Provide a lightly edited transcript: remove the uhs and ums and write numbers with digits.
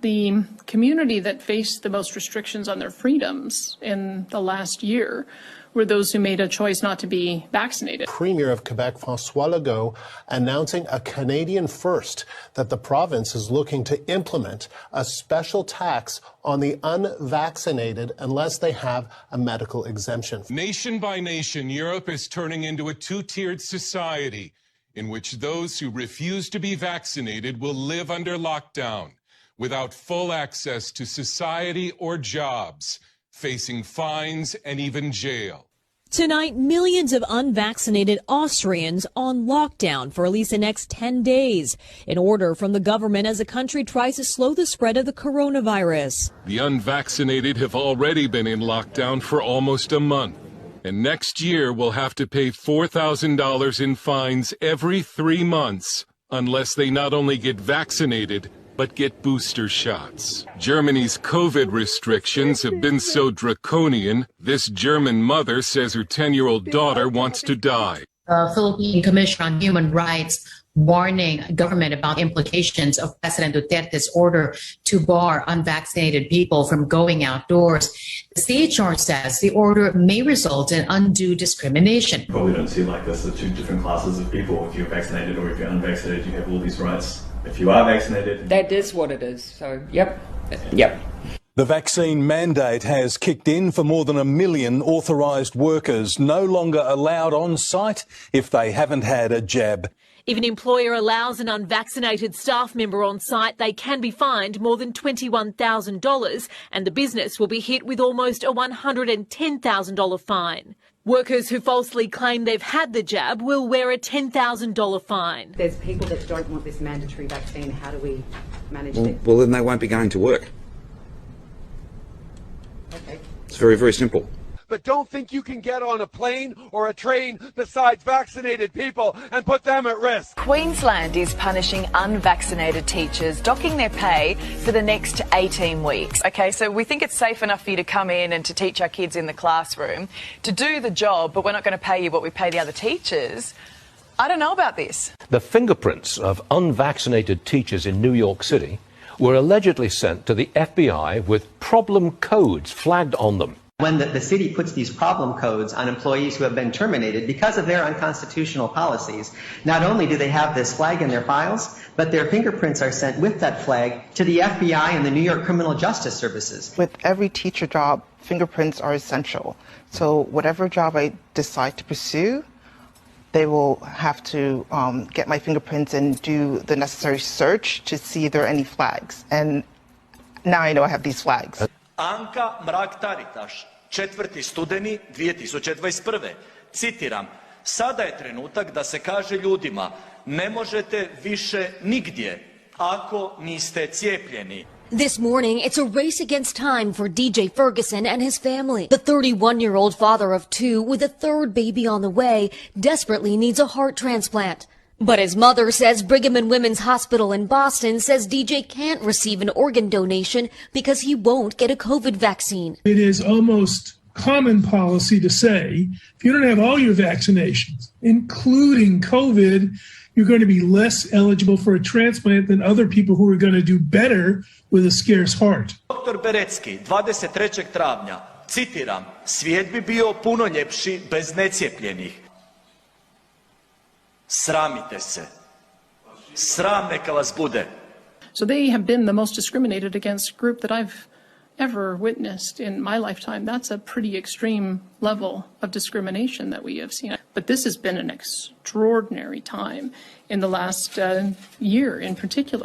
the community that faced the most restrictions on their freedoms in the last year were those who made a choice not to be vaccinated. Premier of Quebec, François Legault, announcing a Canadian first that the province is looking to implement a special tax on the unvaccinated unless they have a medical exemption. Nation by nation, Europe is turning into a two-tiered society in which those who refuse to be vaccinated will live under lockdown without full access to society or jobs, facing fines and even jail. Tonight, millions of unvaccinated Austrians on lockdown for at least the next 10 days. An order from the government as the country tries to slow the spread of the coronavirus. The unvaccinated have already been in lockdown for almost a month. And next year will have to pay $4,000 in fines every 3 months unless they not only get vaccinated, but get booster shots. Germany's COVID restrictions have been so draconian, this German mother says her 10-year-old daughter wants to die. The Philippine Commission on Human Rights warning government about implications of President Duterte's order to bar unvaccinated people from going outdoors. The CHR says the order may result in undue discrimination. Probably don't see like this as two different classes of people. If you're vaccinated or if you're unvaccinated, you have all these rights. If you are vaccinated, that is what it is. So, yep. The vaccine mandate has kicked in for more than 1 million authorised workers, no longer allowed on site if they haven't had a jab. If an employer allows an unvaccinated staff member on site, they can be fined more than $21,000 and the business will be hit with almost a $110,000 fine. Workers who falsely claim they've had the jab will wear a $10,000 fine. There's people that don't want this mandatory vaccine. How do we manage this? Well, then they won't be going to work. Okay. It's very, very simple. But don't think you can get on a plane or a train besides vaccinated people and put them at risk. Queensland is punishing unvaccinated teachers, docking their pay for the next 18 weeks. OK, so we think it's safe enough for you to come in and to teach our kids in the classroom, to do the job, but we're not going to pay you what we pay the other teachers. I don't know about this. The fingerprints of unvaccinated teachers in New York City were allegedly sent to the FBI with problem codes flagged on them. When the city puts these problem codes on employees who have been terminated because of their unconstitutional policies, not only do they have this flag in their files, but their fingerprints are sent with that flag to the FBI and the New York Criminal Justice Services. With every teacher job, fingerprints are essential. So whatever job I decide to pursue, they will have to get my fingerprints and do the necessary search to see if there are any flags. And now I know I have these flags. Anka Mrak-Taritaš, 4. studeni 2021. Citiram, sada je trenutak da se kaže ljudima, ne možete više nigdje ako niste cijepljeni. This morning, it's a race against time for DJ Ferguson and his family. The 31-year-old father of 2 with a third baby on the way desperately needs a heart transplant. But his mother says Brigham and Women's Hospital in Boston says DJ can't receive an organ donation because he won't get a COVID vaccine. It is almost common policy to say, if you don't have all your vaccinations, including COVID, you're going to be less eligible for a transplant than other people who are going to do better with a scarce heart. Dr. Berecki, 23. travnja, citiram, svijet bi bio puno ljepši bez necijepljenih. Sramite se. Sram neka vas bude. So they have been the most discriminated against group that I've ever witnessed in my lifetime. That's a pretty extreme level of discrimination that we have seen. But this has been an extraordinary time in the last year in particular.